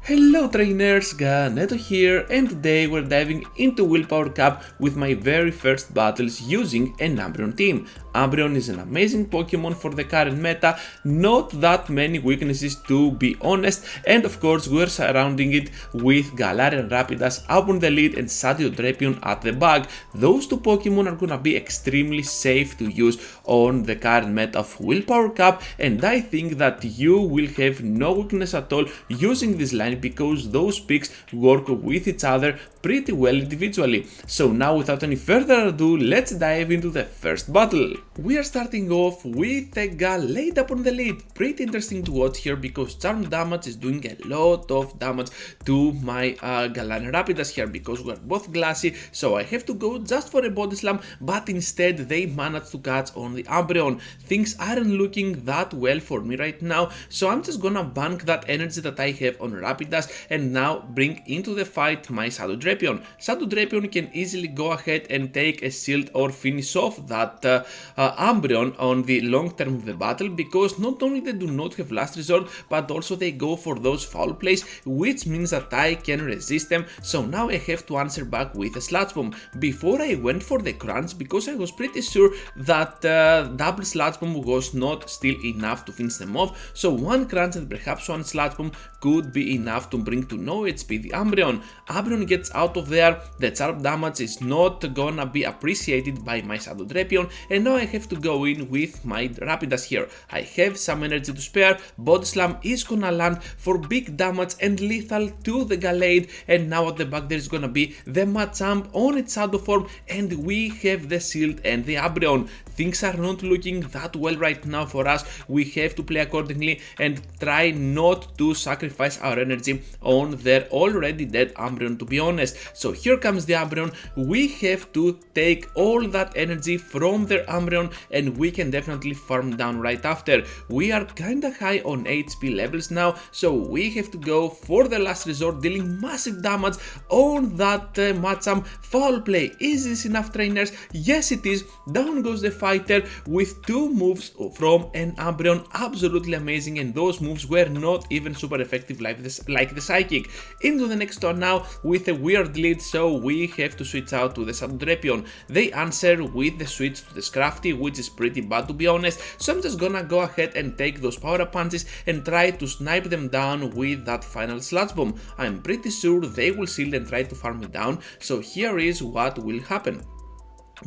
Hello trainers, Neto here, and today we're diving into Willpower Cup with my very first battles using an Umbreon team. Umbreon is an amazing Pokemon for the current meta, not that many weaknesses to be honest, and of course we're surrounding it with Galarian Rapidash up on the lead and Drapion at the back. Those two Pokemon are gonna be extremely safe to use on the current meta of Willpower Cup, and I think that you will have no weakness at all using this line because those picks work with each other pretty well individually. So now without any further ado, let's dive into the first battle. We are starting off with a Galade up on the lead. Pretty interesting to watch here because charm damage is doing a lot of damage to my Galarian Rapidash here because we're both glassy, so I have to go just for a body slam, but instead they managed to catch on the Umbreon. Things aren't looking that well for me right now, so I'm just gonna bank that energy that I have on Rapidash and now bring into the fight my Drapion. Drapion can easily go ahead and take a shield or finish off that Umbreon on the long term of the battle because not only they do not have last resort but also they go for those foul plays, which means that I can resist them. So now I have to answer back with a Sludge Bomb. Before I went for the crunch because I was pretty sure that double Sludge Bomb was not still enough to finish them off, so one crunch and perhaps one Sludge Bomb could be enough to bring to no HP the Umbreon. Umbreon gets out of there, the charm damage is not gonna be appreciated by my Drapion, and now I have to go in with my Rapidash here. I have some energy to spare, Body Slam is gonna land for big damage and lethal to the Galade, and now at the back there is gonna be the Machamp on its shadow form, and we have the shield and the Umbreon. Things are not looking that well right now for us. We have to play accordingly and try not to sacrifice our energy on their already dead Umbreon, to be honest. So here comes the Umbreon. We have to take all that energy from their Umbreon and we can definitely farm down right after. We are kinda high on HP levels now, so we have to go for the last resort, dealing massive damage on that Machamp. Foul play. Is this enough, trainers? Yes it is. Down goes the fighter with two moves from an Umbreon. Absolutely amazing, and those moves were not even super effective like the Psychic. Into the next one now with a weird lead, so we have to switch out to the Drapion. They answer with the switch to the Scrafty, which is pretty bad to be honest, so I'm just gonna go ahead and take those power up punches and try to snipe them down with that final Sludge Bomb. I'm pretty sure they will shield and try to farm me down, so here is what will happen.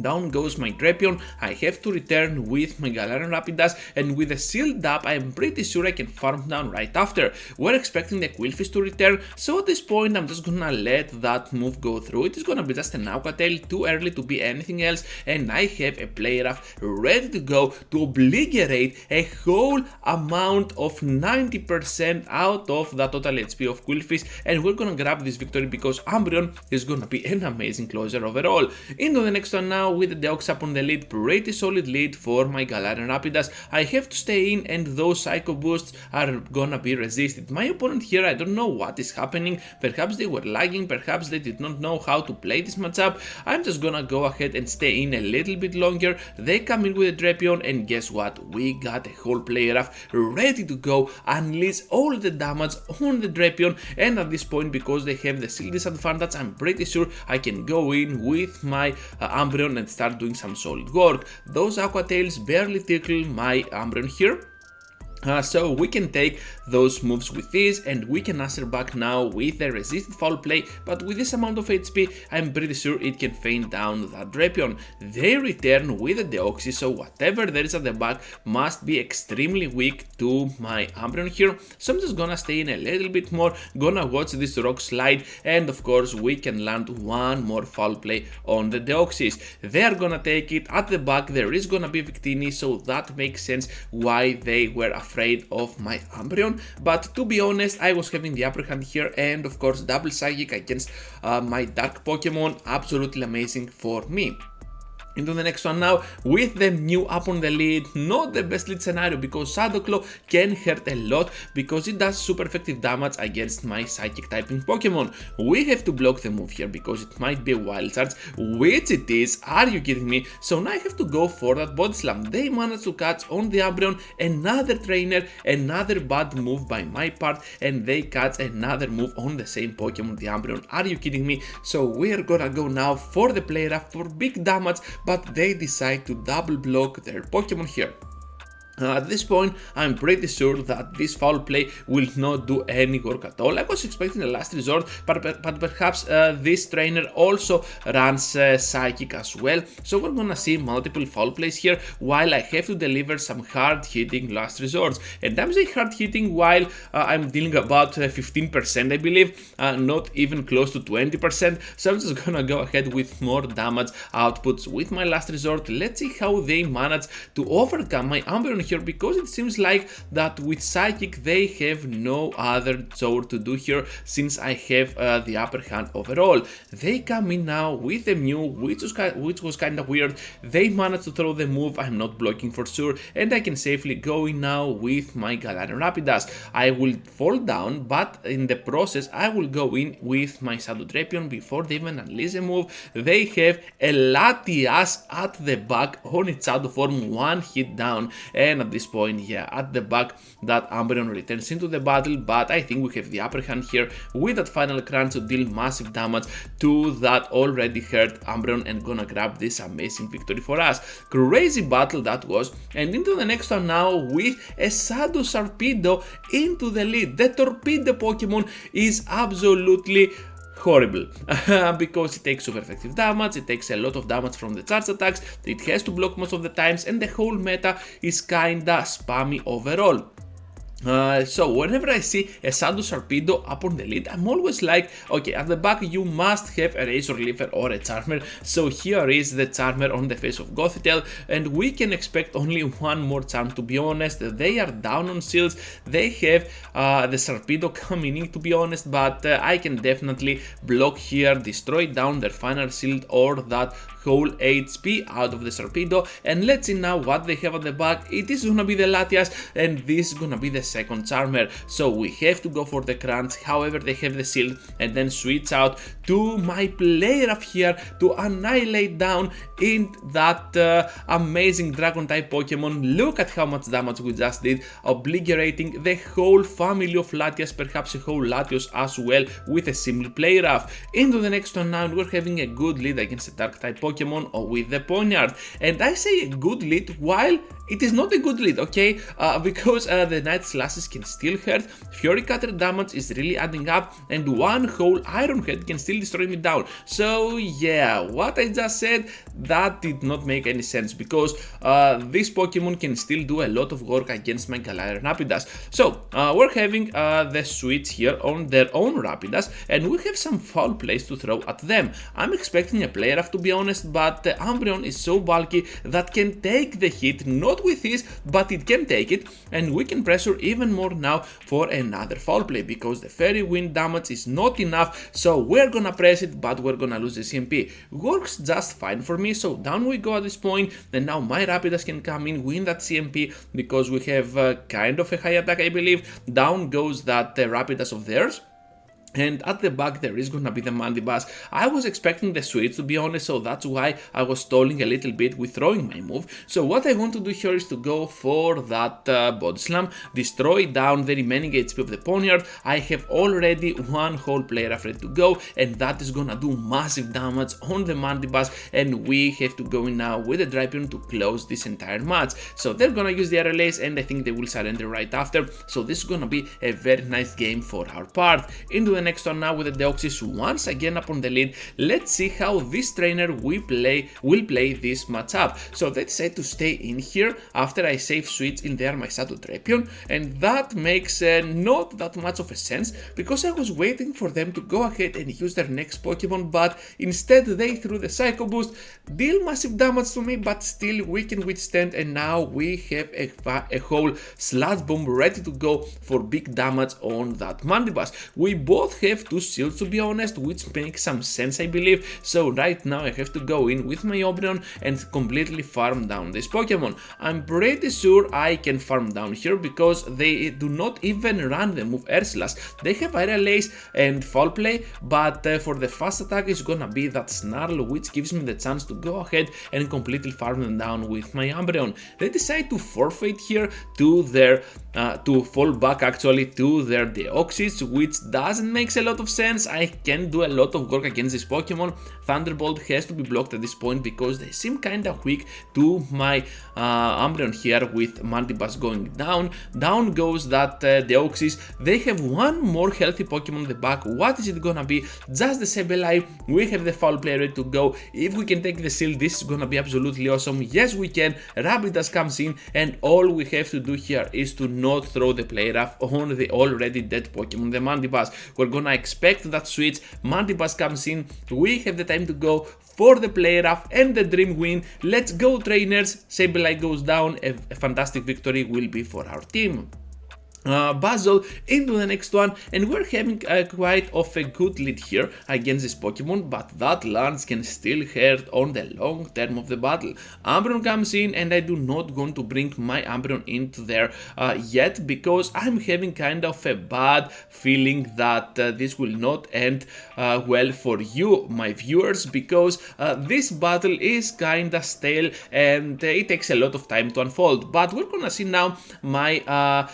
Down goes my Drapion, I have to return with my Galarian Rapidash, and with the shield up I am pretty sure I can farm down right after. We're expecting the Qwilfish to return, so at this point I'm just gonna let that move go through. It is gonna be just an Aqua Tail, too early to be anything else, and I have a Play Rough ready to go to obliterate a whole amount of 90% out of the total HP of Qwilfish, and we're gonna grab this victory because Umbreon is gonna be an amazing closer overall. Into the next one now with the Deoxys up on the lead, pretty solid lead for my Galarian Rapidash. I have to stay in and those Psycho Boosts are gonna be resisted. My opponent here, I don't know what is happening, perhaps they were lagging, perhaps they did not know how to play this matchup. I'm just gonna go ahead and stay in a little bit longer. They come in with a Drapion and guess what, we got a whole Play Rough ready to go, unleash all the damage on the Drapion, and at this point because they have the shield disadvantage, I'm pretty sure I can go in with my Umbreon and start doing some solid work. Those Aqua Tails barely tickle my Umbreon here. So we can take those moves with ease and we can answer back now with a resisted foul play, but with this amount of HP I'm pretty sure it can feign down that Drapion. They return with a Deoxys, so whatever there is at the back must be extremely weak to my Umbreon here, so I'm just gonna stay in a little bit more, gonna watch this rock slide, and of course we can land one more foul play on the Deoxys. They are gonna take it at the back, there is gonna be Victini, so that makes sense why they were afraid of my Umbreon, but to be honest I was having the upper hand here, and of course double Psychic against my Dark Pokemon, absolutely amazing for me. Into the next one now, with them new up on the lead, not the best lead scenario because Shadow Claw can hurt a lot because it does super effective damage against my Psychic typing Pokemon. We have to block the move here because it might be a Wild Charge, which it is, are you kidding me? So now I have to go for that Body Slam. They managed to catch on the Umbreon, another trainer, another bad move by my part, and they catch another move on the same Pokemon, the Umbreon. Are you kidding me? So we are gonna go now for the play rough for big damage, but they decide to double block their Pokemon here. At this point, I'm pretty sure that this foul play will not do any work at all. I was expecting a last resort, but perhaps this trainer also runs Psychic as well. So we're gonna see multiple foul plays here while I have to deliver some hard-hitting last resorts. And I'm saying hard-hitting while I'm dealing about 15%, I believe, not even close to 20%. So I'm just gonna go ahead with more damage outputs with my last resort. Let's see how they manage to overcome my Umbreon here, because it seems like that with Psychic they have no other job to do here since I have the upper hand overall. They come in now with a Mew, which was kind of weird. They managed to throw the move, I'm not blocking for sure, and I can safely go in now with my Galarian Rapidash. I will fall down, but in the process I will go in with my Shadow Drapion before they even unleash a move. They have a Latias at the back on its Shadow form, one hit down, and at this point, yeah, at the back that Umbreon returns into the battle, but I think we have the upper hand here with that final crunch to deal massive damage to that already hurt Umbreon and gonna grab this amazing victory for us. Crazy battle that was, and into the next one now with a Shadow Sarpedo into the lead. The Torpedo Pokemon is absolutely horrible because it takes super effective damage, it takes a lot of damage from the charge attacks, it has to block most of the times, and the whole meta is kinda spammy overall. So whenever I see a Shadow Sarpedo up on the lead, I'm always like, okay, at the back you must have a Razor Leafer or a Charmer. So here is the Charmer on the face of Gothitelle, and we can expect only one more charm, to be honest. They are down on shields, they have the Sarpedo coming in, to be honest, but I can definitely block here, destroy down their final shield or that whole HP out of the Sarpedo. And let's see now what they have at the back. It is gonna be the Latias, and this is gonna be the second Charmer, so we have to go for the crunch. However, they have the shield, and then switch out to my play rough here to annihilate down in that amazing Dragon type Pokemon. Look at how much damage we just did, obliterating the whole family of Latias, perhaps a whole Latios as well, with a simple play rough. Into the next one now, and we're having a good lead against a Dark type Pokemon with the Ponyard, and I say a good lead while it is not a good lead, okay, because the Night Slashes can still hurt, Fury Cutter damage is really adding up, and one whole Iron Head can still destroy me down. So yeah, what I just said, that did not make any sense, because this Pokemon can still do a lot of work against my Galarian Rapidash. So we're having the switch here on their own Rapidash, and we have some foul plays to throw at them. I'm expecting a play rough, to be honest, but the Umbreon is so bulky that can take the hit, not with ease, but it can take it, and we can pressure even more now for another foul play, because the Fairy Wind damage is not enough. So we're gonna press it, but we're gonna lose the CMP. Works just fine for me, so down we go at this point, and now my Rapidash can come in, win that CMP, because we have kind of a high attack, I believe. Down goes that Rapidash of theirs. And at the back there is gonna be the Mandibuzz. I was expecting the switch, to be honest, so that's why I was stalling a little bit with throwing my move. So what I want to do here is to go for that Body Slam, destroy down the remaining HP of the Ponyard. I have already one whole player ready to go, and that is gonna do massive damage on the Mandibuzz, and we have to go in now with the Drapion to close this entire match. So they're gonna use the RLAs, and I think they will surrender right after. So this is gonna be a very nice game for our part. Into the next one now with the Deoxys once again up on the lead. Let's see how this trainer will play this matchup. So they decide to stay in here after I save switch in there my Shadow Drapion, and that makes not that much of a sense, because I was waiting for them to go ahead and use their next Pokemon, but instead they threw the Psycho Boost, deal massive damage to me, but still we can withstand, and now we have a whole Sludge Bomb ready to go for big damage on that Mandibuzz. We both both have 2 shields to be honest, which makes some sense I believe. So right now I have to go in with my Umbreon and completely farm down this Pokemon. I'm pretty sure I can farm down here because they do not even run the move Air Slash. They have Aerial Ace and Foul Play, but for the fast attack is gonna be that Snarl, which gives me the chance to go ahead and completely farm them down with my Umbreon. They decide to forfeit here to their to fall back actually to their Deoxys, which doesn't make a lot of sense. I can do a lot of work against this Pokemon. Thunderbolt has to be blocked at this point because they seem kinda weak to my Umbreon here with Mandibuzz going down. Down goes that Deoxys. They have one more healthy Pokemon in the back. What is it gonna be? Just the Sableye. We have the Foul Play ready to go. If we can take the shield, this is gonna be absolutely awesome. Yes, we can. Rapidash comes in, and all we have to do here is to not throw the Play Rough on the already dead Pokemon, the Mandibuzz. We're gonna expect that switch. Mandibuzz comes in. We have the time to go for the Play Rough and the Dream Win. Let's go, trainers. Sableye goes down. A fantastic victory will be for our team. Basil into the next one, and we're having quite of a good lead here against this Pokemon, but that Lance can still hurt on the long term of the battle. Umbreon comes in, and I do not want to bring my Umbreon into there yet because I'm having kind of a bad feeling that this will not end well for you, my viewers, because this battle is kinda stale and it takes a lot of time to unfold. But we're gonna see now my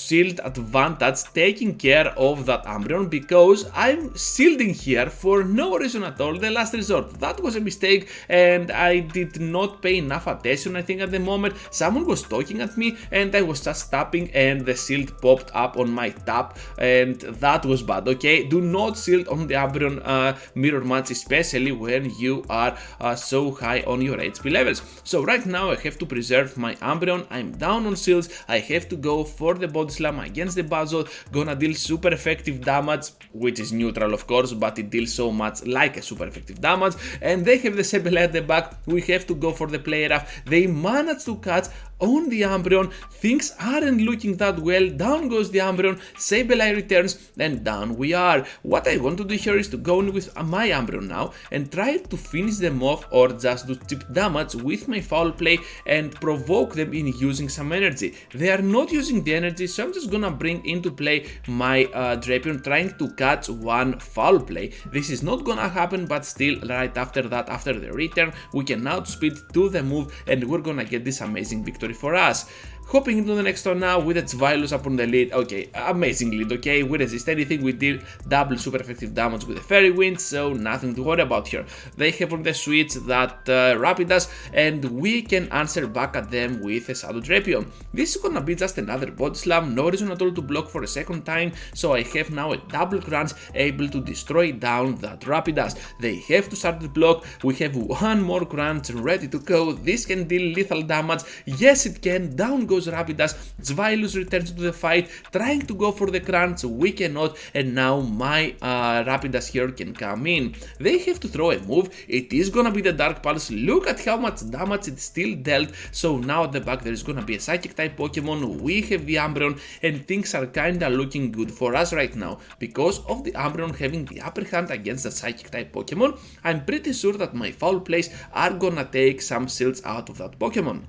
shield advantage taking care of that Umbreon because I'm shielding here for no reason at all. The last resort, that was a mistake and I did not pay enough attention. I think at the moment someone was talking at me and I was just tapping and the shield popped up on my tap, and that was bad. Okay, do not shield on the Umbreon mirror match, especially when you are so high on your HP levels. So right now I have to preserve my Umbreon. I'm down on shields. I have to go for the Body Slam against the Buzzle, gonna deal super effective damage, which is neutral of course, but it deals so much like a super effective damage. And they have the Sableye at the back. We have to go for the Play Rough. They managed to catch on the Umbreon. Things aren't looking that well. Down goes the Umbreon. Sableye returns and down we are. What I want to do here is to go in with my Umbreon now and try to finish them off or just do cheap damage with my Foul Play and provoke them in using some energy. They are not using the energy, so I'm just gonna bring into play my Drapion trying to catch one Foul Play. This is not gonna happen, but still right after that, after the return, we can outspeed to the move and we're gonna get this amazing victory for us. Hopping into the next one now with a Zwilus up on the lead. Okay, amazing lead, okay? We resist anything, we deal double super effective damage with the Fairy Wind, so nothing to worry about here. They have on the switch that Rapidash, and we can answer back at them with a Shadow Drapion. This is gonna be just another Body Slam, no reason at all to block for a second time, so I have now a double crunch able to destroy down that Rapidash. They have to start the block, we have one more crunch ready to go. This can deal lethal damage, yes it can. Down goes Rapidash. Zwilus returns to the fight, trying to go for the crunch. We cannot, and now my Rapidash here can come in. They have to throw a move. It is gonna be the Dark Pulse. Look at how much damage it still dealt. So now at the back there is gonna be a Psychic type Pokemon. We have the Umbreon, and things are kinda looking good for us right now because of the Umbreon having the upper hand against the Psychic type Pokemon. I'm pretty sure that my Foul Plays are gonna take some shields out of that Pokemon.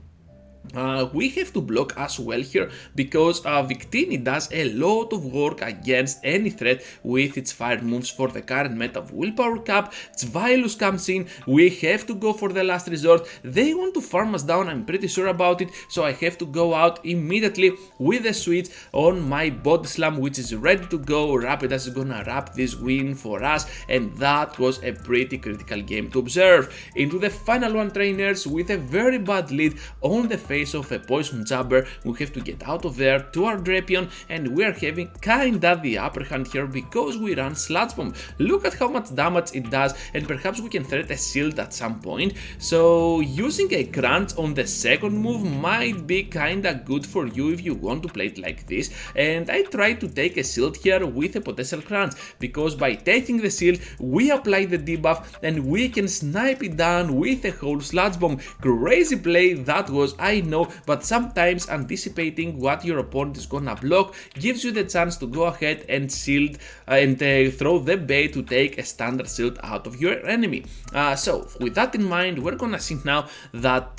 We have to block as well here because Victini does a lot of work against any threat with its fire moves for the current meta of Willpower Cup. Zwilus comes in, we have to go for the last resort. They want to farm us down, I'm pretty sure about it, so I have to go out immediately with a switch on my Body Slam, which is ready to go. Rapidash is gonna wrap this win for us, and that was a pretty critical game to observe. Into the final one, trainers, with a very bad lead on the face of a Poison Jabber. We have to get out of there to our Drapion, and we are having kinda the upper hand here because we run Sludge Bomb. Look at how much damage it does, and perhaps we can threat a shield at some point. So using a crunch on the second move might be kinda good for you if you want to play it like this, and I try to take a shield here with a potential crunch because by taking the shield we apply the debuff and we can snipe it down with a whole Sludge Bomb. Crazy play that was, I I know, but sometimes anticipating what your opponent is gonna block gives you the chance to go ahead and shield and throw the bait to take a standard shield out of your enemy. So with that in mind, we're gonna see now that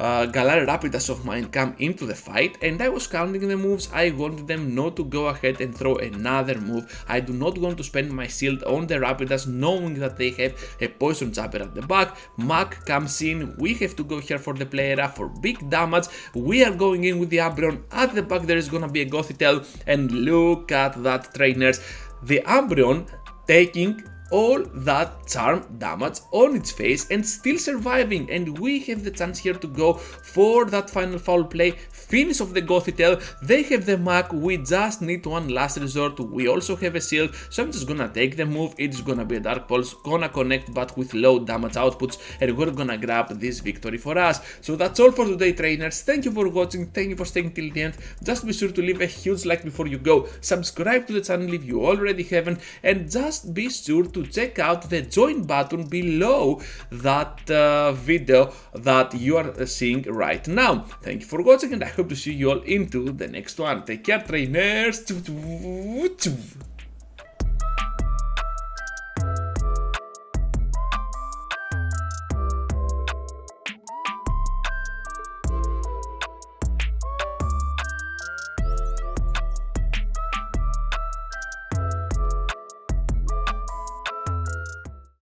Galarian Rapidash of mine come into the fight, and I was counting the moves. I wanted them not to go ahead and throw another move. I do not want to spend my shield on the Rapidash knowing that they have a poison jabber at the back. Mac comes in, we have to go here for the play area for big damage. We are going in with the Umbreon. At the back there is gonna be a Gothitelle, and look at that, trainers. The Umbreon taking all that charm damage on its face and still surviving, and we have the chance here to go for that final foul play, finish off the Gothitelle. They have the Mac, we just need one last resort. We also have a shield, so I'm just gonna take the move. It's gonna be a Dark Pulse, gonna connect but with low damage outputs, and we're gonna grab this victory for us. So that's all for today, trainers. Thank you for watching, thank you for staying till the end. Just be sure to leave a huge like before you go, subscribe to the channel if you already haven't, and just be sure to check out the join button below that video that you are seeing right now. Thank you for watching, and I hope to see you all into the next one. Take care, trainers.